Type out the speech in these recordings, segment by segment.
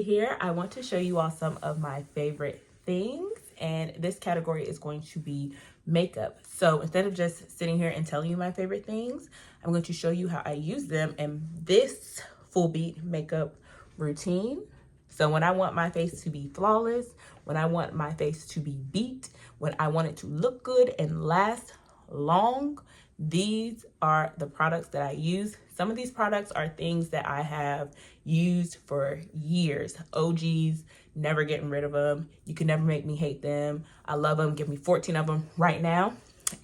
Nikea here. I want to show you all some of my favorite things, and this category is going to be makeup. So instead of just sitting here and telling you my favorite things, I'm going to show you how I use them in this full beat makeup routine. So when I want my face to be flawless, when I want my face to be beat, when I want it to look good and last long, these are the products that I use. Some of these products are things that I have used for years. OGs, never getting rid of them. You can never make me hate them. I love them. Give me 14 of them right now.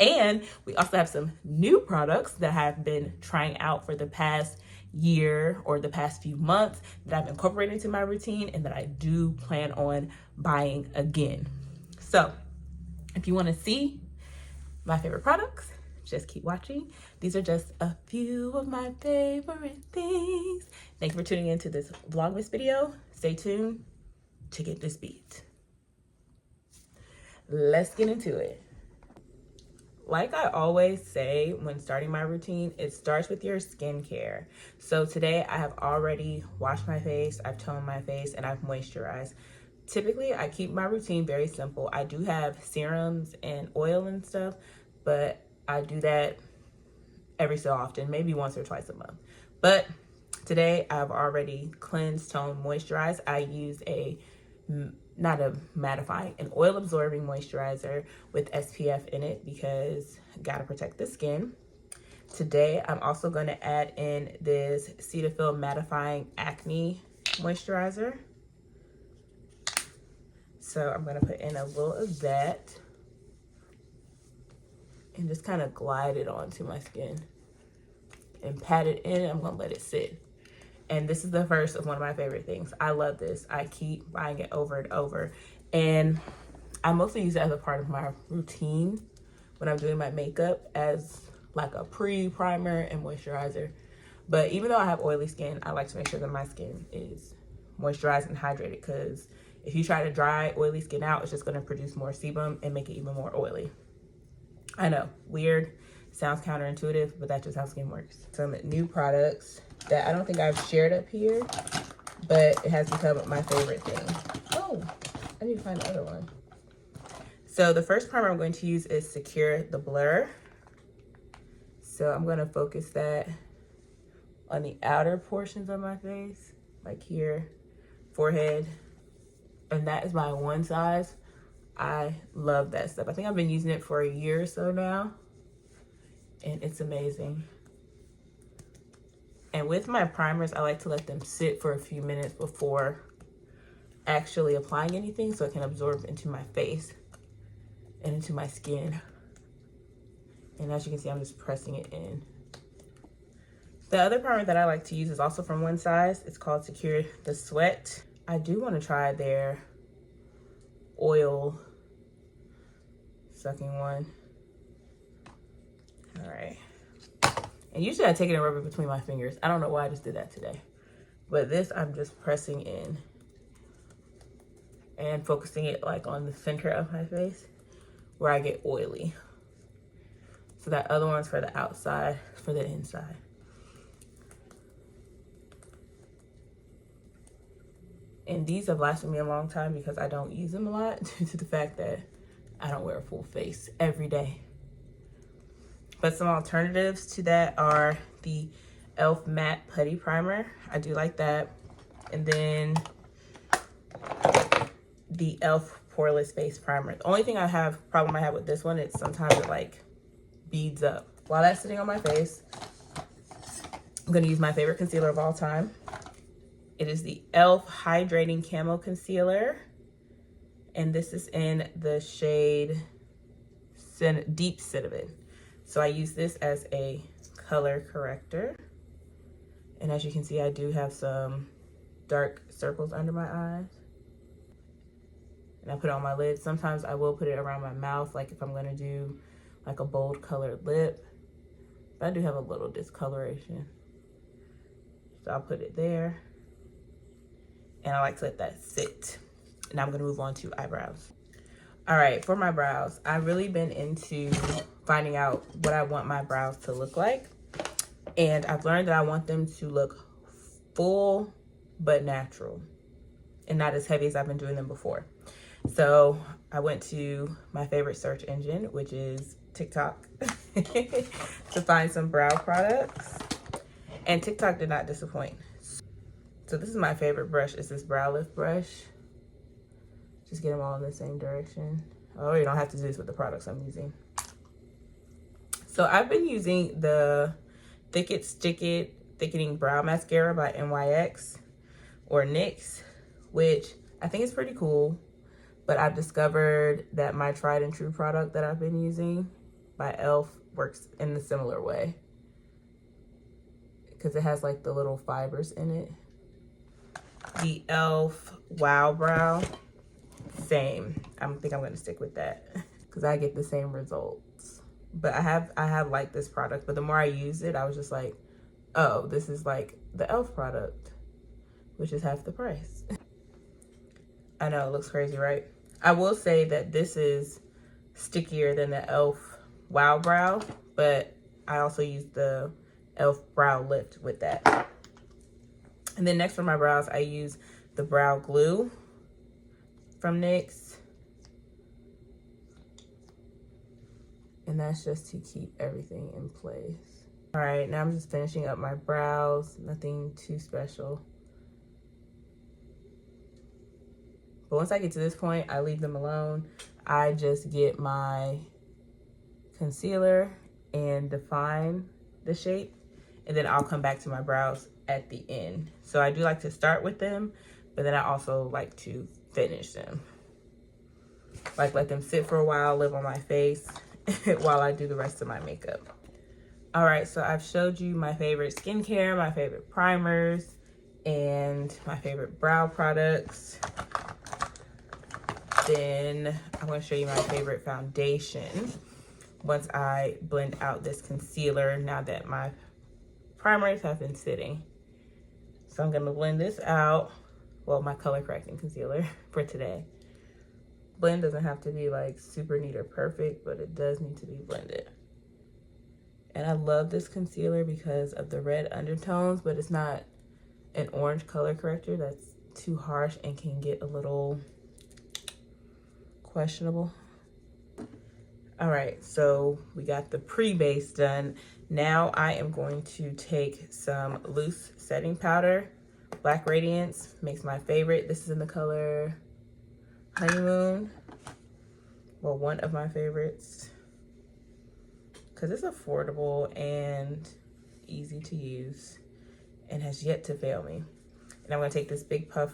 And we also have some new products that I've been trying out for the past year or the past few months that I've incorporated into my routine and that I do plan on buying again. So if you want to see my favorite products, just keep watching. These are just a few of my favorite things. Thank you for tuning into this Vlogmas video. Stay tuned to get this beat. Let's get into it. Like I always say when starting my routine, it starts with your skincare. So today I have already washed my face, I've toned my face, and I've moisturized. Typically, I keep my routine very simple. I do have serums and oil and stuff, but I do that every so often, maybe once or twice a month. But today I've already cleansed, toned, moisturized. I use not a mattifying, an oil absorbing moisturizer with SPF in it because I gotta protect the skin. Today, I'm also gonna add in this Cetaphil mattifying acne moisturizer. So I'm gonna put in a little of that and just kind of glide it onto my skin and pat it in. I'm gonna let it sit. And this is the first of one of my favorite things. I love this. I keep buying it over and over. And I mostly use it as a part of my routine when I'm doing my makeup as like a pre-primer and moisturizer. But even though I have oily skin, I like to make sure that my skin is moisturized and hydrated, because if you try to dry oily skin out, it's just gonna produce more sebum and make it even more oily. I know, weird, sounds counterintuitive, but that's just how skin works. Some new products that I don't think I've shared up here, but it has become my favorite thing. Oh, I need to find the other one. So the first primer I'm going to use is Secure the Blur. So I'm gonna focus that on the outer portions of my face, like here, forehead, and that is my one size. I love that stuff. I think I've been using it for a year or so now, and it's amazing. And with my primers, I like to let them sit for a few minutes before actually applying anything so it can absorb into my face and into my skin. And as you can see, I'm just pressing it in. The other primer that I like to use is also from one size. It's called Secure the Sweat. I do want to try their oil sucking one. All right. And usually I take it and rub it between my fingers. I don't know why I just did that today. But this, I'm just pressing in and focusing it like on the center of my face where I get oily. So that other one's for the outside, for the inside. And these have lasted me a long time because I don't use them a lot due to the fact that I don't wear a full face every day. But some alternatives to that are the e.l.f. Matte Putty Primer. I do like that. And then the e.l.f. Poreless Face Primer. The only thing problem I have with this one is sometimes it like beads up. While that's sitting on my face, I'm gonna use my favorite concealer of all time. It is the e.l.f. Hydrating Camo Concealer. And this is in the shade Deep Cinnamon. So I use this as a color corrector. And as you can see, I do have some dark circles under my eyes. And I put it on my lids. Sometimes I will put it around my mouth, like if I'm gonna do like a bold colored lip. But I do have a little discoloration. So I'll put it there. And I like to let that sit. And I'm gonna move on to eyebrows. All right, for my brows, I've really been into finding out what I want my brows to look like. And I've learned that I want them to look full but natural. and not as heavy as I've been doing them before. So I went to my favorite search engine, which is TikTok, to find some brow products. And TikTok did not disappoint. So this is my favorite brush. It's this brow lift brush. Just get them all in the same direction. Oh, you don't have to do this with the products I'm using. So I've been using the Thick It Stick It Thickening Brow Mascara by NYX or NYX, which I think is pretty cool. But I've discovered that my tried and true product that I've been using by e.l.f. works in a similar way, because it has like the little fibers in it. The e.l.f. Wow Brow, same. I think I'm gonna stick with that because I get the same results. But I have liked this product, but the more I use it, I was just like, oh, this is like the e.l.f. product, which is half the price. I know, it looks crazy, right? I will say that this is stickier than the e.l.f. Wow Brow, but I also use the e.l.f. Brow Lift with that. And then next for my brows, I use the brow glue from NYX. And that's just to keep everything in place. All right, now I'm just finishing up my brows. Nothing too special. But once I get to this point, I leave them alone. I just get my concealer and define the shape. And then I'll come back to my brows at the end. So I do like to start with them, but then I also like to finish them. Like let them sit for a while, live on my face while I do the rest of my makeup. All right, so I've showed you my favorite skincare, my favorite primers, and my favorite brow products. Then I'm gonna show you my favorite foundation once I blend out this concealer now that my primers have been sitting. So I'm gonna blend this out. Well, my color correcting concealer for today. Blend doesn't have to be like super neat or perfect, but it does need to be blended. And I love this concealer because of the red undertones, but it's not an orange color corrector that's too harsh and can get a little questionable. All right, so we got the pre-base done. Now I am going to take some loose setting powder. Black Radiance makes my favorite. This is in the color Honeymoon. Well, one of my favorites, because it's affordable and easy to use and has yet to fail me. And I'm going to take this big puff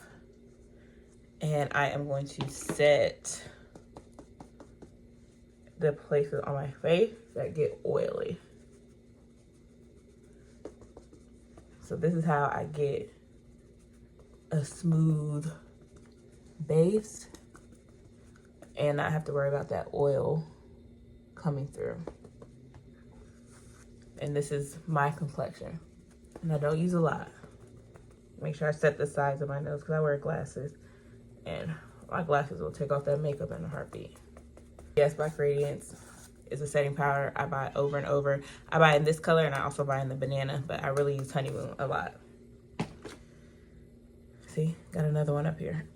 and I am going to set the places on my face that get oily. So this is how I get a smooth base and not have to worry about that oil coming through. And this is my complexion. And I don't use a lot. Make sure I set the sides of my nose because I wear glasses. And my glasses will take off that makeup in a heartbeat. Yes, Black Radiance is a setting powder I buy over and over. I buy in this color and I also buy in the banana, but I really use Honeymoon a lot. See, got another one up here.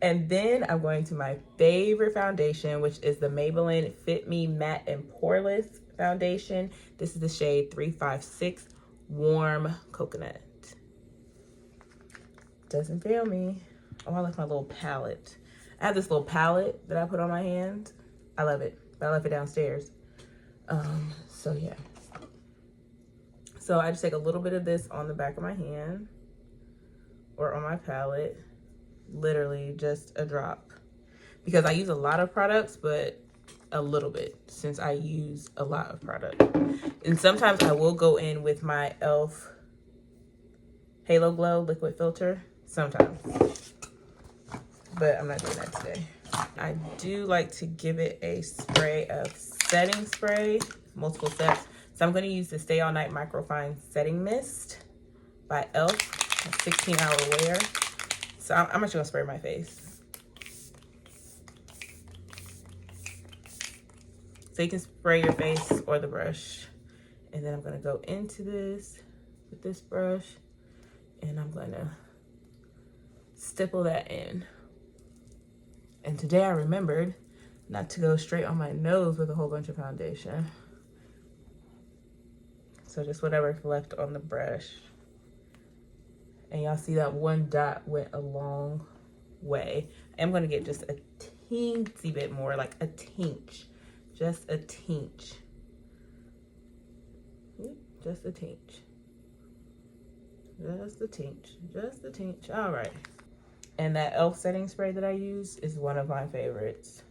And then I'm going to my favorite foundation, which is the Maybelline Fit Me Matte and Poreless Foundation. This is the shade 356 Warm Coconut. Doesn't fail me. Oh, I like my little palette. I have this little palette that I put on my hand. I love it, but I left it downstairs. So yeah. So I just take a little bit of this on the back of my hand or on my palette. Literally just a drop. Because I use a lot of products, but a little bit since I use a lot of product. And sometimes I will go in with my e.l.f. Halo Glow liquid filter. Sometimes. But I'm not doing that today. I do like to give it a spray of setting spray, multiple steps. So I'm going to use the Stay All Night Microfine Setting Mist by e.l.f. a 16-hour wear. So I'm just going to spray my face. So you can spray your face or the brush. And then I'm going to go into this with this brush. And I'm going to stipple that in. And today I remembered not to go straight on my nose with a whole bunch of foundation. So just whatever's left on the brush. And y'all see that one dot went a long way. I'm gonna get just a teensy bit more, like a tinge, just a tinge. Just a tinge. Just a tinge. Just a tinge. All right. And that e.l.f. setting spray that I use is one of my favorites.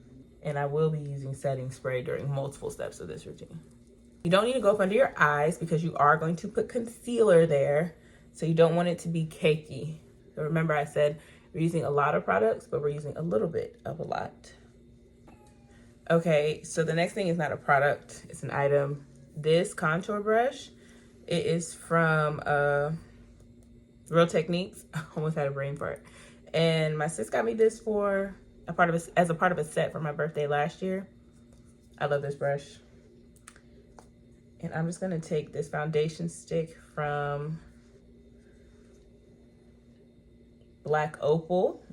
And I will be using setting spray during multiple steps of this routine. You don't need to go up under your eyes because you are going to put concealer there. So you don't want it to be cakey. So remember I said we're using a lot of products, but we're using a little bit of a lot. Okay, so the next thing is not a product, it's an item. This contour brush, it is from Real Techniques. I almost had a brain fart. And my sis got me this for as a part of a set for my birthday last year. I love this brush. And I'm just gonna take this foundation stick from Black Opal.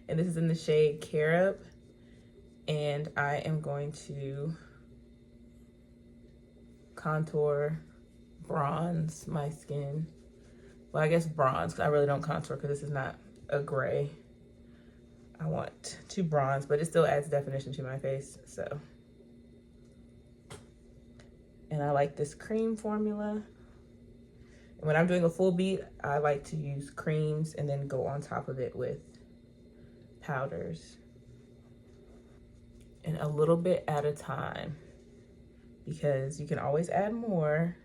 And this is in the shade Carob. And I am going to contour, bronze my skin. Well, I guess bronze, because I really don't contour because this is not a gray. I want to bronze, but it still adds definition to my face, so. And I like this cream formula. And when I'm doing a full beat, I like to use creams and then go on top of it with powders. And a little bit at a time, because you can always add more,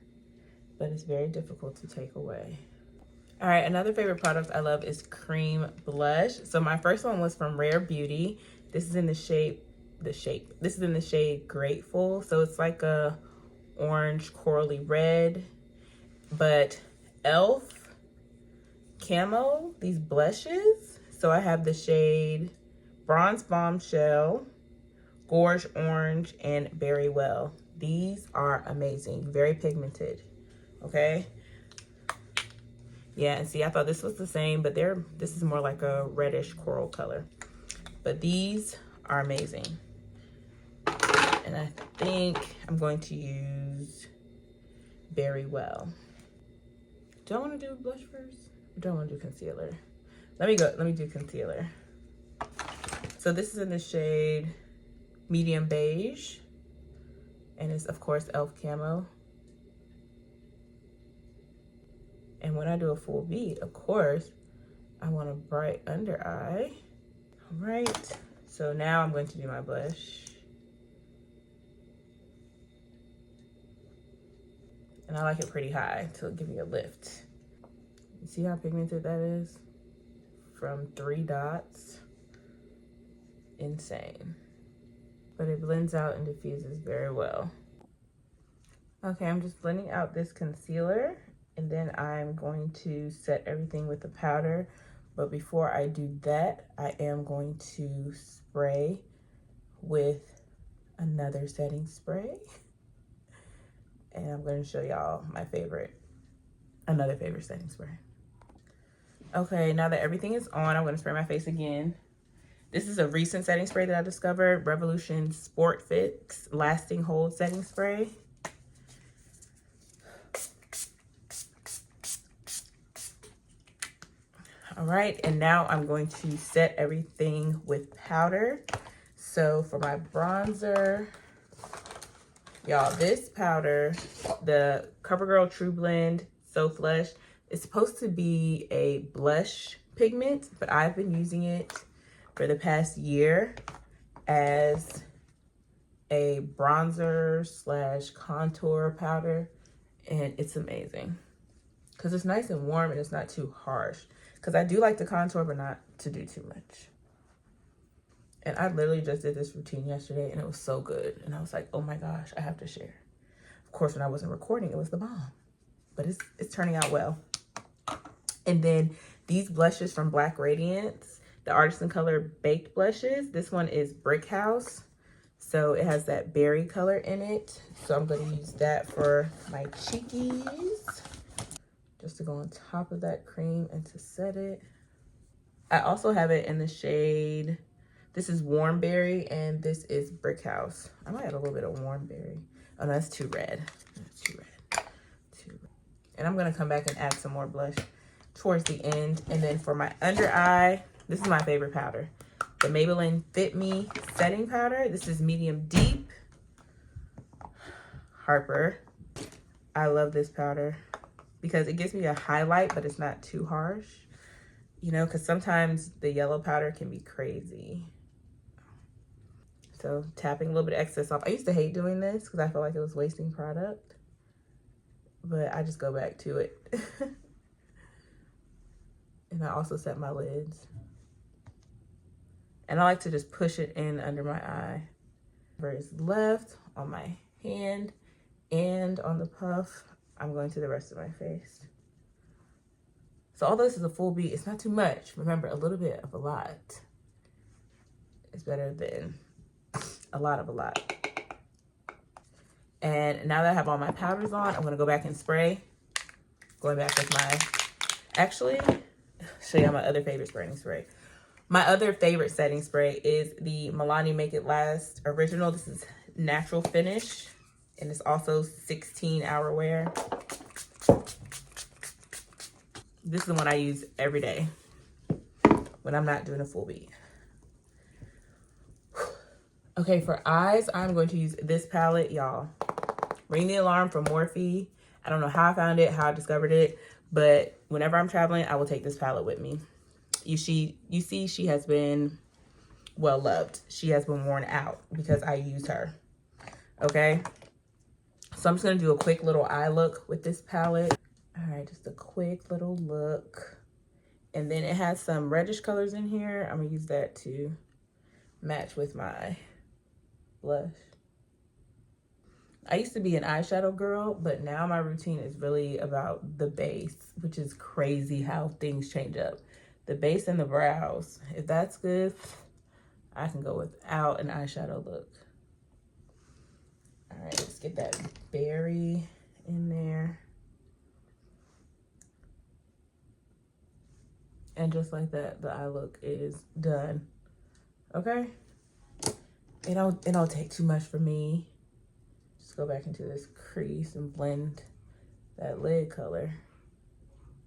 but it's very difficult to take away. All right, another favorite product I love is cream blush. So my first one was from Rare Beauty. This is in this is in the shade Grateful. So it's like a orange corally red, but e.l.f. camo, these blushes. So I have the shade Bronze Bombshell, Gorge Orange, and Berry Well. These are amazing, very pigmented, okay? Yeah, and see, I thought this was the same, but this is more like a reddish coral color. But these are amazing. And I think I'm going to use Berry Well. Do I want to do blush first? Or do I want to do concealer? Let me do concealer. So this is in the shade Medium Beige. And it's, of course, e.l.f. camo. And when I do a full beat, of course, I want a bright under eye. All right, so now I'm going to do my blush. And I like it pretty high to give me a lift. You see how pigmented that is? From 3 dots. Insane. But it blends out and diffuses very well. Okay, I'm just blending out this concealer, and then I'm going to set everything with the powder. But before I do that, I am going to spray with another setting spray. And I'm going to show y'all my another favorite setting spray. Okay, now that everything is on, I'm going to spray my face again. This is a recent setting spray that I discovered, Revolution Sport Fix Lasting Hold Setting Spray. All right, and now I'm going to set everything with powder. So for my bronzer, y'all, this powder, the CoverGirl True Blend So Flush, is supposed to be a blush pigment, but I've been using it for the past year as a bronzer / contour powder, and it's amazing because it's nice and warm and it's not too harsh, because I do like to contour but not to do too much. And I literally just did this routine yesterday and it was so good, and I was like, oh my gosh, I have to share. Of course, when I wasn't recording, it was the bomb, but it's turning out well. And then these blushes from Black Radiance, the Artisan Color Baked Blushes. This one is Brick House. So it has that berry color in it. So I'm going to use that for my cheekies. Just to go on top of that cream and to set it. I also have it in the shade, this is Warm Berry, and this is Brick House. I might add a little bit of Warm Berry. Oh, no, that's too red. That's too red. Too red. And I'm going to come back and add some more blush towards the end. And then for my under eye, this is my favorite powder. The Maybelline Fit Me Setting Powder. This is medium deep. Harper. I love this powder because it gives me a highlight, but it's not too harsh. You know, because sometimes the yellow powder can be crazy. So tapping a little bit of excess off. I used to hate doing this because I felt like it was wasting product. But I just go back to it. And I also set my lids. And I like to just push it in under my eye. Where it's left on my hand and on the puff, I'm going to the rest of my face. So although this is a full beat, it's not too much. Remember, a little bit of a lot is better than a lot of a lot. And now that I have all my powders on, I'm gonna go back and spray. Going back with my, actually, show you my other favorite setting spray. My other favorite setting spray is the Milani Make It Last Original. This is Natural Finish, and it's also 16-hour wear. This is the one I use every day when I'm not doing a full beat. Okay, for eyes, I'm going to use this palette, y'all. Ring the alarm for Morphe. I don't know how I found it, how I discovered it, but whenever I'm traveling, I will take this palette with me. You see, she has been well loved. She has been worn out because I use her. Okay, so I'm just gonna do a quick little eye look with this palette. All right, just a quick little look, and then it has some reddish colors in here. I'm gonna use that to match with my blush. I used to be an eyeshadow girl, but now my routine is really about the base, which is crazy how things change up. The base and the brows, if that's good, I can go without an eyeshadow look. All right, let's get that berry in there. And just like that, the eye look is done. Okay? It don't take too much for me. Just go back into this crease and blend that lid color.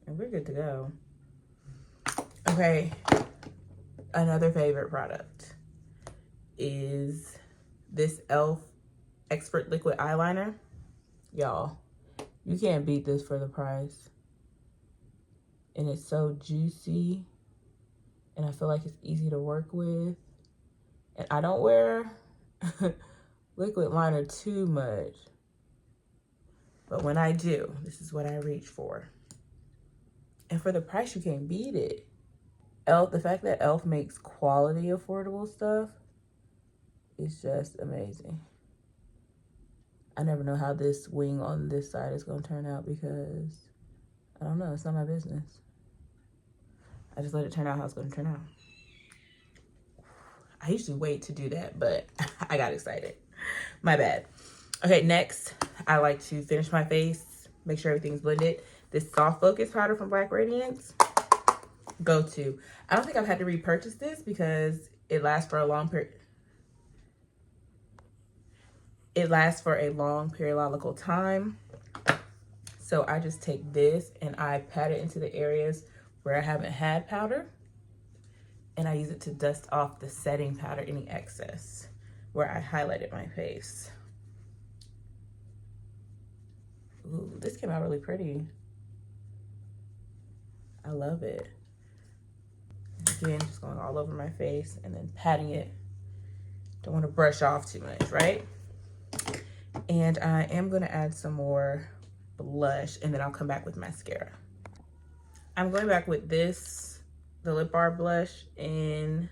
And we're good to go. Okay, another favorite product is this e.l.f. Expert Liquid Eyeliner. Y'all, you can't beat this for the price. And it's so juicy. And I feel like it's easy to work with. And I don't wear liquid liner too much. But when I do, this is what I reach for. And for the price, you can't beat it. e.l.f., the fact that e.l.f. makes quality, affordable stuff is just amazing. I never know how this wing on this side is going to turn out because, I don't know, it's not my business. I just let it turn out how it's going to turn out. I usually wait to do that, but I got excited. My bad. Okay, next, I like to finish my face, make sure everything's blended. This Soft Focus powder from Black Radiance, go to. I don't think I've had to repurchase this because it lasts for a long period. It lasts for a long periodical time. So I just take this and I pat it into the areas where I haven't had powder. And I use it to dust off the setting powder, any excess, where I highlighted my face. Ooh, this came out really pretty. I love it. Again, just going all over my face and then patting it. Don't want to brush off too much, right? And I am going to add some more blush and then I'll come back with mascara. I'm going back with this, the Lip Bar blush in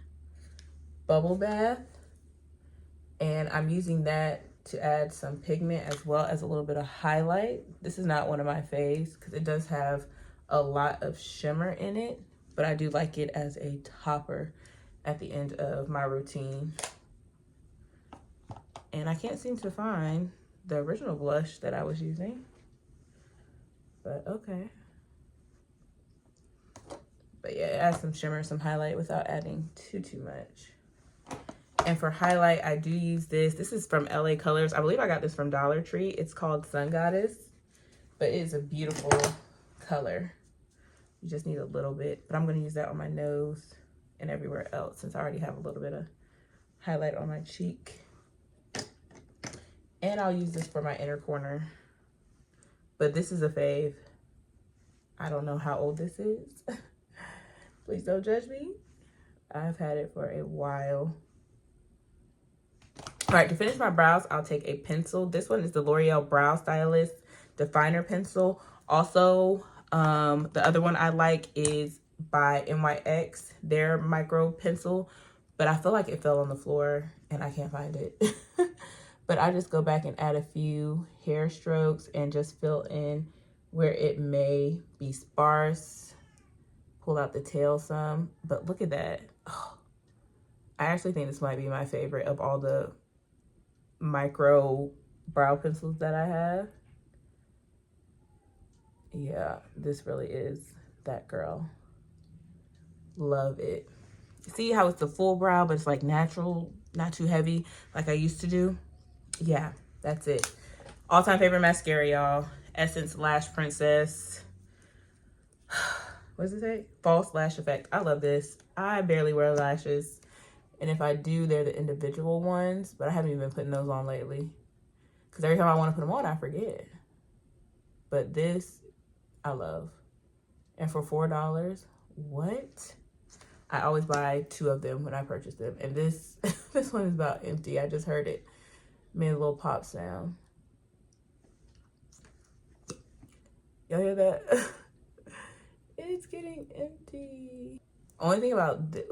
Bubble Bath. And I'm using that to add some pigment as well as a little bit of highlight. This is not one of my faves because it does have a lot of shimmer in it, but I do like it as a topper at the end of my routine. And I can't seem to find the original blush that I was using, but okay. But yeah, it adds some shimmer, some highlight without adding too much. And for highlight, I do use this. This is from LA Colors. I believe I got this from Dollar Tree. It's called Sun Goddess, but it is a beautiful color. You just need a little bit, but I'm going to use that on my nose and everywhere else since I already have a little bit of highlight on my cheek. And I'll use this for my inner corner. But this is a fave. I don't know how old this is. Please don't judge me. I've had it for a while. All right, to finish my brows, I'll take a pencil. This one is the L'Oreal Brow Stylist Definer Pencil. Also, the other one I like is by NYX, their micro pencil. But I feel like it fell on the floor and I can't find it. But I just go back and add a few hair strokes and just fill in where it may be sparse. Pull out the tail some. But look at that. Oh, I actually think this might be my favorite of all the micro brow pencils that I have. Yeah, this really is that girl. Love it. See how it's the full brow, but it's like natural, not too heavy like I used to do? Yeah, that's it. All-time favorite mascara, y'all. Essence Lash Princess. What does it say? False Lash Effect. I love this. I barely wear lashes. And if I do, they're the individual ones. But I haven't even been putting those on lately. Because every time I want to put them on, I forget. But this, I love. And for $4, what? I always buy 2 of them when I purchase them. And this, this one is about empty. I just heard it. Made a little pop sound. Y'all hear that? It's getting empty. Only thing about this,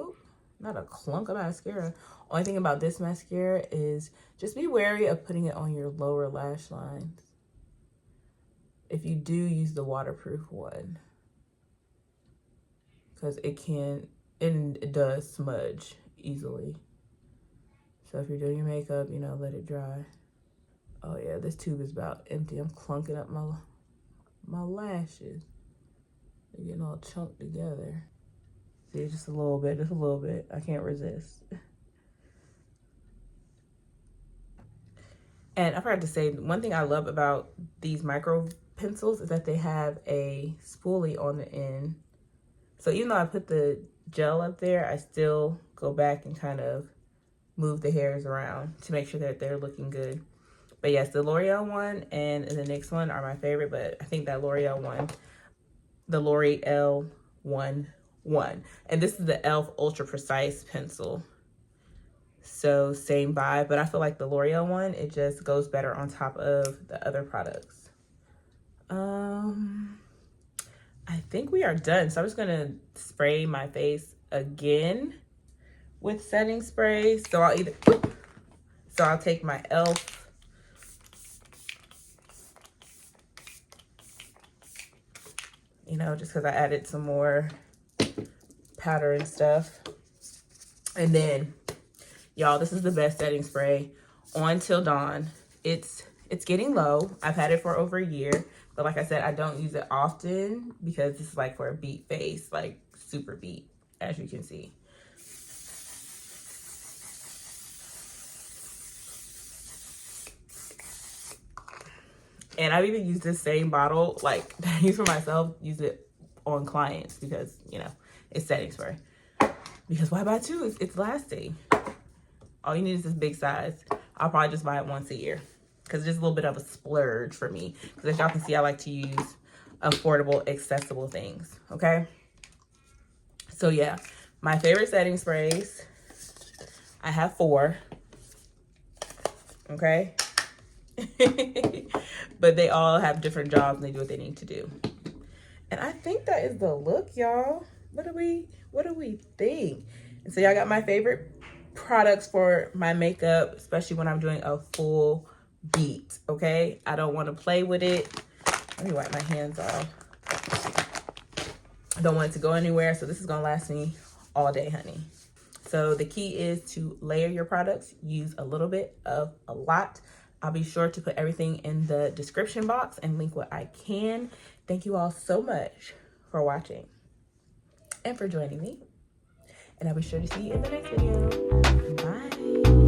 not a clunk of mascara. Only thing about this mascara is just be wary of putting it on your lower lash lines. If you do, use the waterproof one. Because it can, and it does smudge easily. So if you're doing your makeup, you know, let it dry. Oh yeah, this tube is about empty. I'm clunking up my lashes. They're getting all chunked together. See, just a little bit, just a little bit. I can't resist. And I forgot to say, one thing I love about these micro pencils is that they have a spoolie on the end. So even though I put the gel up there, I still go back and kind of move the hairs around to make sure that they're looking good. But yes, the L'Oreal one and the NYX one are my favorite, but I think that L'Oreal one, the L'Oreal one. And this is the e.l.f. Ultra Precise pencil. So same vibe, but I feel like the L'Oreal one, it just goes better on top of the other products. I think we are done. So I'm just gonna spray my face again with setting spray. So I'll take my e.l.f. You know, just because I added some more powder and stuff. And then, y'all, this is the best setting spray on Till Dawn. It's getting low. I've had it for over a year. But like I said, I don't use it often because this is like for a beat face, like super beat, as you can see. And I've even used this same bottle, like that I use for myself, use it on clients because, you know, it's setting spray. Because why buy 2? It's lasting. All you need is this big size. I'll probably just buy it once a year because it's just a little bit of a splurge for me. Because as y'all can see, I like to use affordable, accessible things, okay? So yeah, my favorite setting sprays, I have 4, okay? But they all have different jobs and they do what they need to do. And I think that is the look, y'all. What do we think? And so y'all got my favorite products for my makeup, especially when I'm doing a full beat, okay? I don't want to play with it. Let me wipe my hands off. I don't want it to go anywhere, so this is gonna last me all day, honey. So the key is to layer your products. Use a little bit of a lot. I'll be sure to put everything in the description box and link what I can. Thank you all so much for watching. and for joining me. And I'll be sure to see you in the next video. Bye.